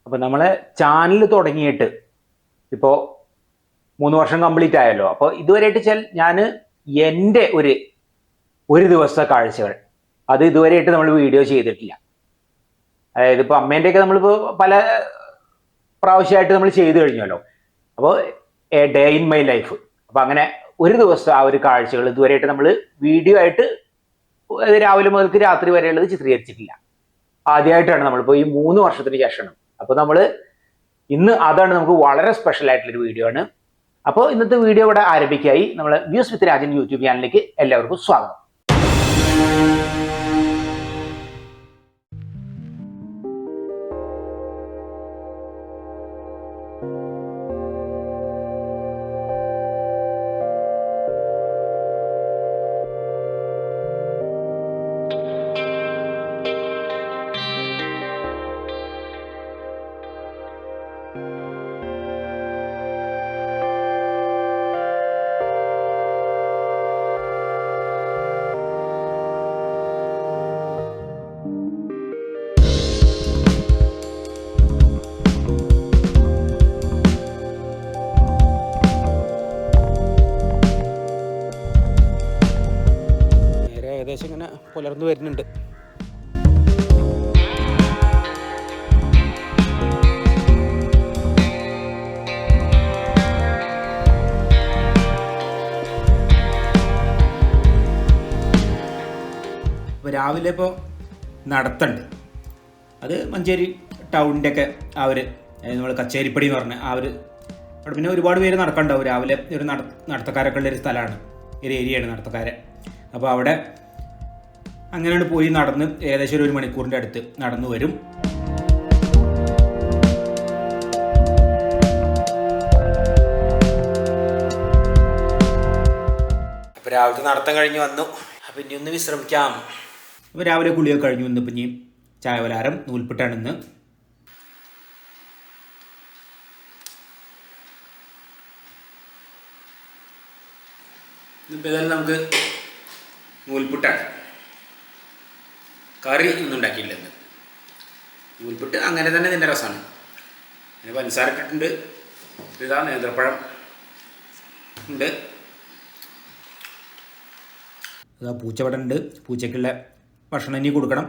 അപ്പോൾ നമ്മളെ ചാനൽ തുടങ്ങിയിട്ട് ഇപ്പോൾ 3 വർഷം കംപ്ലീറ്റ് ആയല്ലോ. അപ്പോൾ ഇതുവരെയായിട്ട് ഞാൻ എൻ്റെ ഒരു ദിവസത്തെ കാഴ്ചകൾ അത് ഇതുവരെയായിട്ട് നമ്മൾ വീഡിയോ ചെയ്തിട്ടില്ല. അതായത് ഇപ്പോൾ അമ്മേൻ്റെയൊക്കെ നമ്മളിപ്പോൾ പല പ്രാവശ്യമായിട്ട് നമ്മൾ ചെയ്തു കഴിഞ്ഞല്ലോ. അപ്പോൾ A day in my life, അപ്പോൾ അങ്ങനെ ഒരു ദിവസത്തെ ആ ഒരു കാഴ്ചകൾ ഇതുവരെയായിട്ട് നമ്മൾ വീഡിയോ ആയിട്ട് രാവിലെ മുതൽക്ക് രാത്രി വരെയുള്ളത് ചിത്രീകരിച്ചിട്ടില്ല. ആദ്യമായിട്ടാണ് നമ്മളിപ്പോൾ ഈ 3 വർഷത്തിന് ശേഷമാണ്. അപ്പോൾ നമ്മൾ ഇന്ന് അതാണ് നമുക്ക് വളരെ സ്പെഷ്യൽ ആയിട്ടുള്ളൊരു വീഡിയോ ആണ്. അപ്പോൾ ഇന്നത്തെ വീഡിയോ ഇവിടെ ആരംഭിക്കായി. നമ്മൾ വ്യൂസ് വിത്ത് രാജൻ യൂട്യൂബ് ചാനലിലേക്ക് എല്ലാവർക്കും സ്വാഗതം. ഏകദേശം ഇങ്ങനെ പുലർന്നു വരുന്നുണ്ട്. ഇപ്പോൾ രാവിലെ ഇപ്പോൾ നടത്തുണ്ട്. അത് മഞ്ചേരി ടൗണിൻ്റെ ഒക്കെ ആ ഒരു നമ്മൾ കച്ചേരിപ്പടി എന്ന് പറഞ്ഞ ആ ഒരു അവിടെ പിന്നെ ഒരുപാട് പേര് നടക്കണ്ടാവും. രാവിലെ ഒരു നടത്തക്കാരൊക്കെ ഉള്ളൊരു സ്ഥലമാണ്, ഒരു ഏരിയയാണ് നടത്തക്കാരെ. അപ്പോൾ അവിടെ അങ്ങനെയാണ് പോയി നടന്ന് ഏകദേശം ഒരു മണിക്കൂറിൻ്റെ അടുത്ത് നടന്നു വരും. അപ്പോൾ രാവിലത്തെ നടത്തം കഴിഞ്ഞ് വന്നു. അപ്പോൾ ഇനി ഒന്ന് വിശ്രമിക്കാം. അപ്പോൾ രാവിലെ കുളിയൊക്കെ കഴിഞ്ഞ് വന്നു. ഇപ്പം ഇനി ചായവലാരം നൂൽപുട്ടാണ് ഇന്ന്. ഇന്നിപ്പോൾ ഏതായാലും നമുക്ക് നൂൽപുട്ടാണ്. കറി ഒന്നും ഉണ്ടാക്കിയില്ലെന്ന്. നൂൽപുട്ട് അങ്ങനെ തന്നെ ഇതിൻ്റെ രസമാണ്. പിന്നെ പഞ്ചസാര ഇട്ടിട്ടുണ്ട്. ഇതാ നേന്ത്രപ്പഴം ഉണ്ട്. ഇതാ പൂച്ചവട ഉണ്ട്. പൂച്ചയ്ക്കുള്ള ഭക്ഷണം ഇനി കൊടുക്കണം.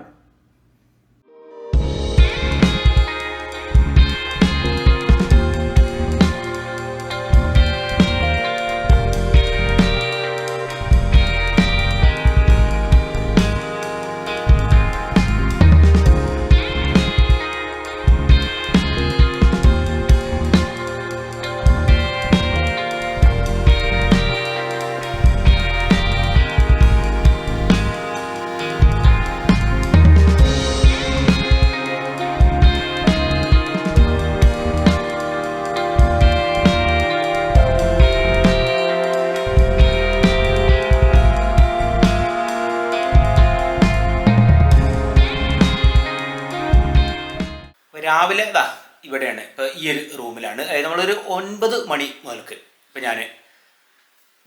രാവിലെ ഇതാ ഇവിടെയാണ്, ഇപ്പോൾ ഈ ഒരു റൂമിലാണ്. അതായത് നമ്മളൊരു 9 മണി മുതൽക്ക് ഇപ്പോൾ ഞാൻ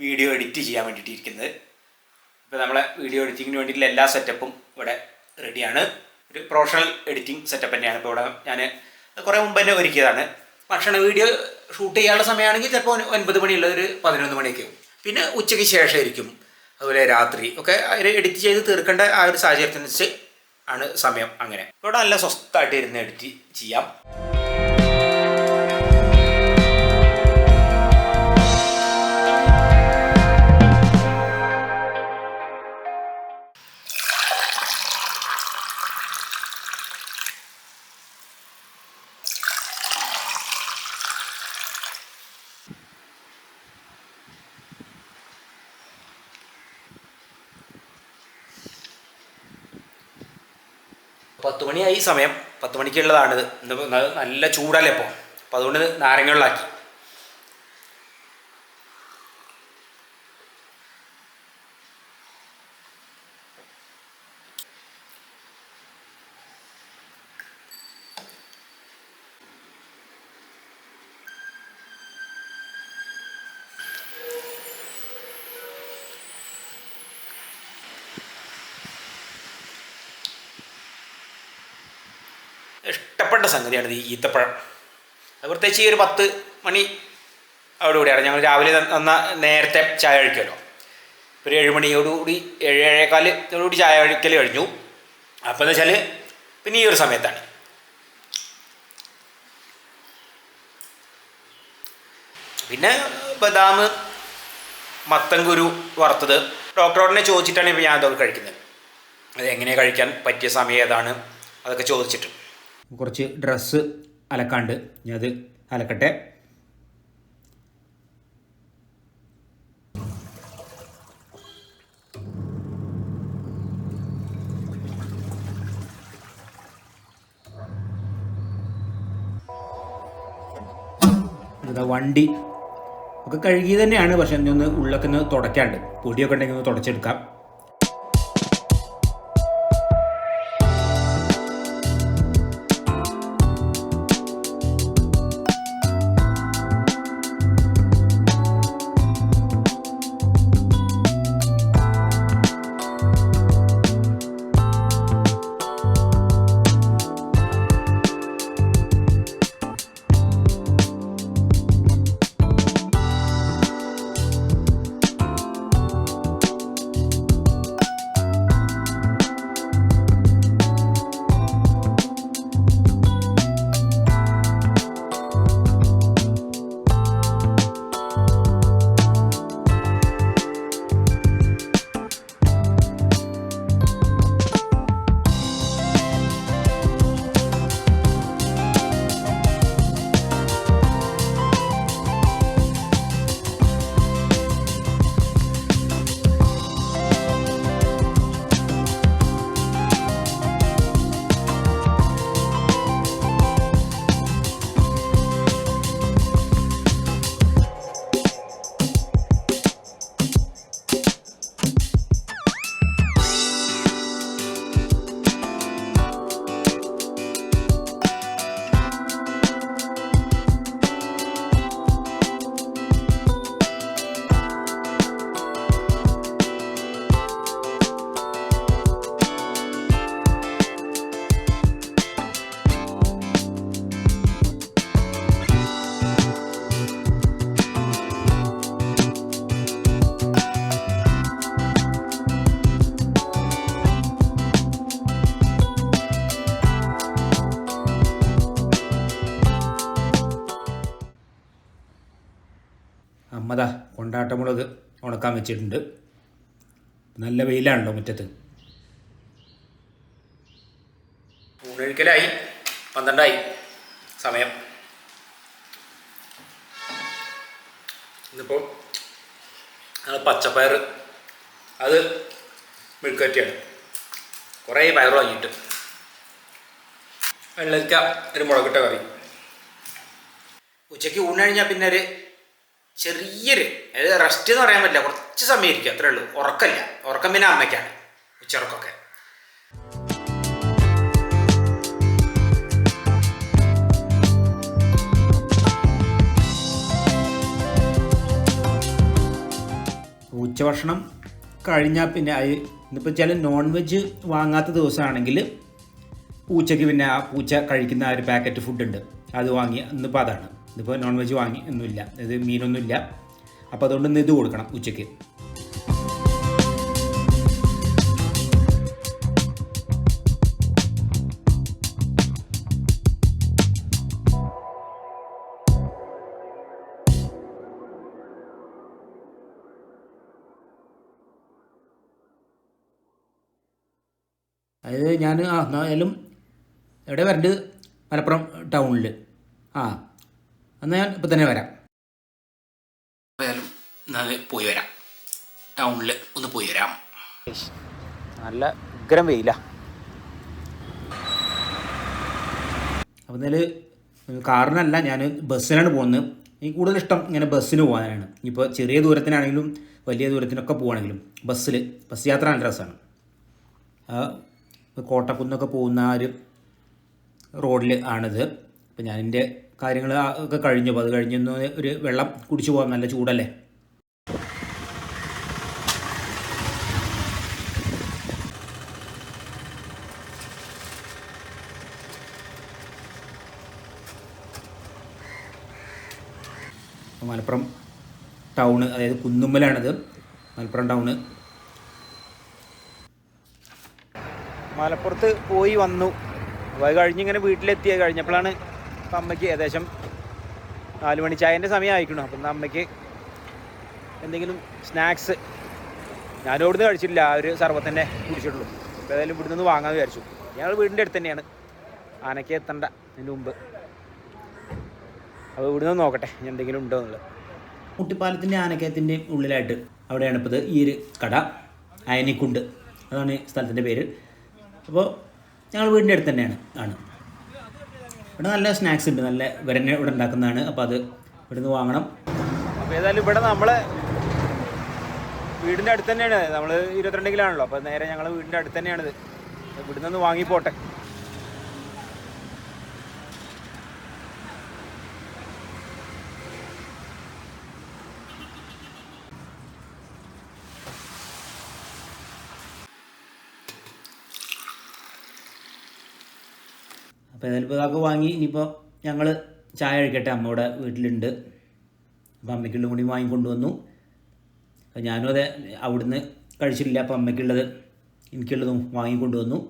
വീഡിയോ എഡിറ്റ് ചെയ്യാൻ വേണ്ടിയിട്ട് ഇരിക്കുന്നത്. ഇപ്പോൾ നമ്മളെ വീഡിയോ എഡിറ്റിങ്ങിന് വേണ്ടിയിട്ടുള്ള എല്ലാ സെറ്റപ്പും ഇവിടെ റെഡിയാണ്. ഒരു പ്രൊഫഷണൽ എഡിറ്റിംഗ് സെറ്റപ്പ് തന്നെയാണ്. ഇപ്പോൾ ഇവിടെ ഞാൻ കുറേ മുമ്പ് തന്നെ ഒരുക്കിയതാണ്. ഭക്ഷണ വീഡിയോ ഷൂട്ട് ചെയ്യാനുള്ള സമയമാണെങ്കിൽ ചിലപ്പോൾ 9 മണിയുള്ള ഒരു 11 മണിയൊക്കെ ആവും. പിന്നെ ഉച്ചയ്ക്ക് ശേഷമായിരിക്കും, അതുപോലെ രാത്രി ഒക്കെ എഡിറ്റ് ചെയ്ത് തീർക്കേണ്ട ആ ഒരു സാഹചര്യത്തിനനുസരിച്ച് ആണ് സമയം. അങ്ങനെ ഇവിടെ നല്ല സ്വസ്ഥമായിട്ട് ഇരുന്ന് എഡിറ്റ് ചെയ്യാം. പത്ത് മണിയായി സമയം. 10 മണിക്കുള്ളതാണിത്. ഇന്ന് നല്ല ചൂടല്ലേ ഇപ്പോൾ. അപ്പോൾ അതുകൊണ്ട് നാരങ്ങ വെള്ളമാക്കി. ഇഷ്ടപ്പെട്ട സംഗതിയാണ് ഈ ഈത്തപ്പഴം. അത് പ്രത്യേകിച്ച് ഈ ഒരു 10 മണി അവിടെ കൂടിയാണ്. ഞങ്ങൾ രാവിലെ നേരത്തെ ചായ കഴിക്കുമല്ലോ. ഒരു 7 മണിയോടുകൂടി 7-7:15 ചായ കഴിക്കൽ കഴിഞ്ഞു. അപ്പോൾ എന്ന് വെച്ചാൽ പിന്നെ ഈ ഒരു സമയത്താണ്. പിന്നെ ബദാം, മത്തൻകുരു വറുത്തത് ഡോക്ടറോടിനെ ചോദിച്ചിട്ടാണ് ഇപ്പോൾ ഞാൻ അതൊക്കെ കഴിക്കുന്നത്. അത് എങ്ങനെ കഴിക്കാൻ പറ്റിയ സമയം ഏതാണ് അതൊക്കെ ചോദിച്ചിട്ട്. കുറച്ച് ഡ്രസ്സ് അലക്കാണ്ട് ഞാൻ അത് അലക്കട്ടെ. വണ്ടി ഒക്കെ കഴുകി തന്നെയാണ്, പക്ഷെ ഒന്ന് ഉള്ളൊക്കെ ഒന്ന് തുടയ്ക്കാണ്ട്, പൊടിയൊക്കെ ഉണ്ടെങ്കിൽ ഒന്ന് തുടച്ചെടുക്കാം. അമ്മതാ കൊണ്ടാട്ടമുളക് ഉണക്കാൻ വെച്ചിട്ടുണ്ട്. നല്ല വെയിലാണല്ലോ മുറ്റത്ത്. ഊണൊഴിക്കലായി 12 സമയം. ഇന്നിപ്പോൾ പച്ചപ്പയർ അത് മെഴുക്കുവരട്ടിയാണ്. കുറേ പയർ വാങ്ങിയിട്ട് വെള്ളരിക്ക ഒരു മുളകിട്ട കറി. ഉച്ചയ്ക്ക് ഊണ് കഴിഞ്ഞാൽ പിന്നെ ഒരു ചെറിയൊരു, അതായത് റെസ്റ്റ് എന്ന് പറയാൻ പറ്റില്ല, കുറച്ച് സമയം ഇരിക്കും, അത്രേ ഉള്ളൂ. ഉറക്കമില്ല. ഉറക്കം പിന്നെ അമ്മയ്ക്കാണ്, ഉച്ചയുറക്കമൊക്കെ. ഉച്ചഭക്ഷണം കഴിഞ്ഞാൽ പിന്നെ ഇന്നിപ്പോൾ വെച്ചാൽ നോൺ വെജ് വാങ്ങാത്ത ദിവസമാണെങ്കിൽ പൂച്ചയ്ക്ക് പിന്നെ ആ പൂച്ച കഴിക്കുന്ന ആ ഒരു പാക്കറ്റ് ഫുഡുണ്ട്, അത് വാങ്ങി. ഇന്നിപ്പോൾ അതാണ്. ഇതിപ്പോൾ നോൺ വെജ് വാങ്ങി ഒന്നുമില്ല, ഇത് മീനൊന്നുമില്ല. അപ്പോൾ അതുകൊണ്ട് ഇന്ന് ഇത് കൊടുക്കണം ഉച്ചയ്ക്ക്. അതായത് ഞാൻ എന്നാലും എവിടെ വരേണ്ടത്? മലപ്പുറം ടൗണിൽ. എന്നാൽ ഞാൻ ഇപ്പം തന്നെ വരാം. എന്തായാലും എന്നാൽ പോയി വരാം, ടൗണിൽ ഒന്ന് പോയി വരാം. നല്ല ഉഗ്രം വെയില. അപ്പം എന്നാലും കാറിനല്ല, ഞാൻ ബസ്സിനാണ് പോകുന്നത്. എനിക്ക് കൂടുതലിഷ്ടം ഇങ്ങനെ ബസ്സിന് പോകാനാണ്. ഇപ്പോൾ ചെറിയ ദൂരത്തിനാണെങ്കിലും വലിയ ദൂരത്തിനൊക്കെ പോവുകയാണെങ്കിലും ബസ് യാത്ര നല്ല രസമാണ്. കോട്ടക്കുന്നൊക്കെ പോകുന്ന ആ ഒരു റോഡിൽ ആണിത്. അപ്പോൾ ഞാനെൻ്റെ കാര്യങ്ങൾ ഒക്കെ കഴിഞ്ഞു. അപ്പോൾ അത് കഴിഞ്ഞൊന്ന് ഒരു വെള്ളം കുടിച്ചു പോകാം, നല്ല ചൂടല്ലേ. മലപ്പുറം ടൗണ്, അതായത് കുന്നുമ്മലാണിത്, മലപ്പുറം ടൗണ്. മലപ്പുറത്ത് പോയി വന്നു. അപ്പോൾ അത് കഴിഞ്ഞിങ്ങനെ വീട്ടിലെത്തിയ കഴിഞ്ഞപ്പോഴാണ് അപ്പം അമ്മയ്ക്ക് ഏകദേശം 4 മണി ചായൻ്റെ സമയം ആയിക്കണം. അപ്പം അമ്മയ്ക്ക് എന്തെങ്കിലും സ്നാക്സ്, ഞാനും ഇവിടുന്ന് കഴിച്ചിട്ടില്ല, ആ ഒരു സർവത്തന്നെ കുടിച്ചിട്ടുള്ളൂ. അപ്പോൾ ഏതായാലും ഇവിടുന്ന് ഒന്ന് വാങ്ങാമെന്ന് വിചാരിച്ചു. ഞങ്ങൾ വീടിൻ്റെ അടുത്ത് തന്നെയാണ്, ആനയ്ക്ക് എത്തണ്ട അതിന് മുമ്പ്. അപ്പോൾ ഇവിടുന്ന് നോക്കട്ടെ എന്തെങ്കിലും ഉണ്ടോ എന്നുള്ളത്. മുട്ടിപ്പാലത്തിൻ്റെ ആനക്കയത്തിൻ്റെ ഉള്ളിലായിട്ട് അവിടെയാണ് ഇപ്പോൾ ഈ ഒരു കട, അയനിക്കുണ്ട്, അതാണ് സ്ഥലത്തിൻ്റെ പേര്. അപ്പോൾ ഞങ്ങൾ വീടിൻ്റെ അടുത്ത് തന്നെയാണ് ഇവിടെ നല്ല സ്നാക്സ് ഉണ്ട്, നല്ല വരനെ ഇവിടെ ഉണ്ടാക്കുന്നതാണ്. അപ്പോൾ അത് ഇവിടുന്ന് വാങ്ങണം. അപ്പോൾ ഏതായാലും ഇവിടെ നമ്മളെ വീടിൻ്റെ അടുത്ത് തന്നെയാണ്, നമ്മൾ 22 കിലാണല്ലോ. അപ്പോൾ നേരെ ഞങ്ങൾ വീടിൻ്റെ അടുത്ത് തന്നെയാണിത്. ഇവിടുന്ന് ഒന്ന് വാങ്ങിപ്പോട്ടെ. അപ്പോൾ ഏതായാലും ഇപ്പോൾ ഇതൊക്കെ വാങ്ങി ഇനിയിപ്പോൾ ഞങ്ങൾ ചായ കഴിക്കട്ടെ. അമ്മ ഇവിടെ വീട്ടിലുണ്ട്. അപ്പോൾ അമ്മയ്ക്കുള്ളത് കൂടി വാങ്ങിക്കൊണ്ടുവന്നു. അപ്പോൾ ഞാനും അതെ അവിടുന്ന് കഴിച്ചിട്ടില്ല, അപ്പോൾ അമ്മയ്ക്കുള്ളത് എനിക്കുള്ളതും വാങ്ങിക്കൊണ്ടുവന്നു.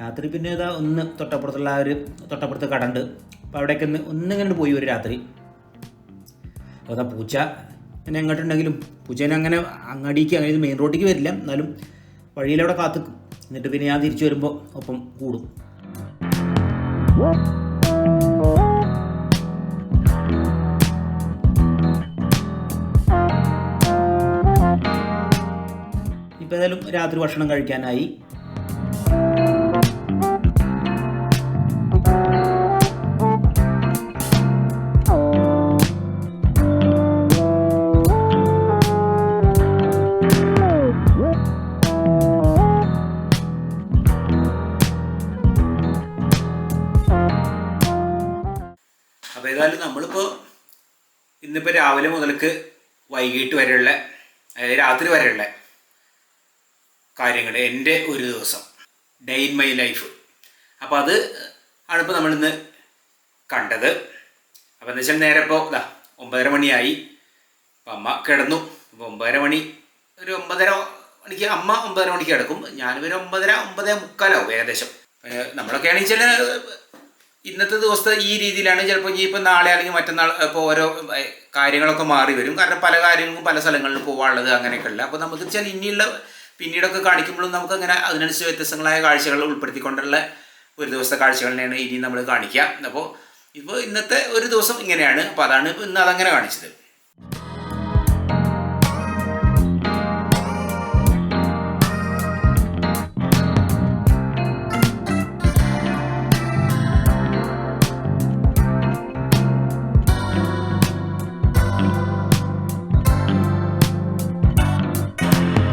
രാത്രി പിന്നെ ഇതാ ഒന്ന് തൊട്ടപ്പുറത്തുള്ള ആ ഒരു തൊട്ടപ്പുറത്ത് കട ഉണ്ട്. അപ്പോൾ അവിടേക്ക് ഒന്നിങ്ങനെ പോയി ഒരു രാത്രി. അപ്പോൾ അതാ പൂച്ച എന്നെ എങ്ങോട്ടുണ്ടെങ്കിലും പൂച്ചേനെ അങ്ങനെ അങ്ങാടിക്ക്, അങ്ങനെ മെയിൻ റോഡിലേക്ക് വരില്ല, എന്നാലും വഴിയിലവിടെ കാത്തുക്കും. എന്നിട്ട് പിന്നെ ഞാൻ തിരിച്ചു വരുമ്പോൾ ഒപ്പം കൂടും. ഇപ്പോൾ ഏതായാലും രാത്രി ഭക്ഷണം കഴിക്കാനായി. അപ്പോൾ ഏതായാലും നമ്മളിപ്പോൾ ഇന്നിപ്പോൾ രാവിലെ മുതൽക്ക് വൈകിട്ട് വരെയുള്ള, അതായത് രാത്രി വരെയുള്ള കാര്യങ്ങൾ, എൻ്റെ ഒരു ദിവസം, ഡേ ഇൻ മൈ ലൈഫ്. അപ്പോൾ അത് ആണിപ്പോൾ നമ്മളിന്ന് കണ്ടത്. അപ്പോൾ എന്താ വെച്ചാൽ നേരെ ഇപ്പോൾ 9:30 മണിയായി. അപ്പം അമ്മ കിടന്നു. അപ്പോൾ 9:30 മണി, ഒരു 9:30 മണിക്ക് അമ്മ 9:30 മണിക്ക് കിടക്കും. ഞാനൊരു 9:30, 9:45 ഏകദേശം. നമ്മളൊക്കെ ആണെങ്കിൽ ചില ഇന്നത്തെ ദിവസത്തെ ഈ രീതിയിലാണ്. ചിലപ്പോൾ ഇനിയിപ്പോൾ നാളെ അല്ലെങ്കിൽ മറ്റന്നാൾ ഇപ്പോൾ ഓരോ കാര്യങ്ങളൊക്കെ മാറി വരും. കാരണം പല കാര്യങ്ങൾക്കും പല സ്ഥലങ്ങളിൽ പോകാനുള്ളത് അങ്ങനെയൊക്കെ ഉള്ള. അപ്പോൾ നമുക്ക് വെച്ചാൽ ഇനിയുള്ള പിന്നീടൊക്കെ കാണിക്കുമ്പോഴും നമുക്കങ്ങനെ അതിനനുസരിച്ച് വ്യത്യസ്തങ്ങളായ കാഴ്ചകൾ ഉൾപ്പെടുത്തിക്കൊണ്ടുള്ള ഒരു ദിവസത്തെ കാഴ്ചകൾ തന്നെയാണ് ഇനി നമ്മൾ കാണിക്കുക. അപ്പോൾ ഇപ്പോൾ ഇന്നത്തെ ഒരു ദിവസം ഇങ്ങനെയാണ്. അപ്പോൾ അതാണ് ഇന്ന് അതങ്ങനെ കാണിച്ചത്.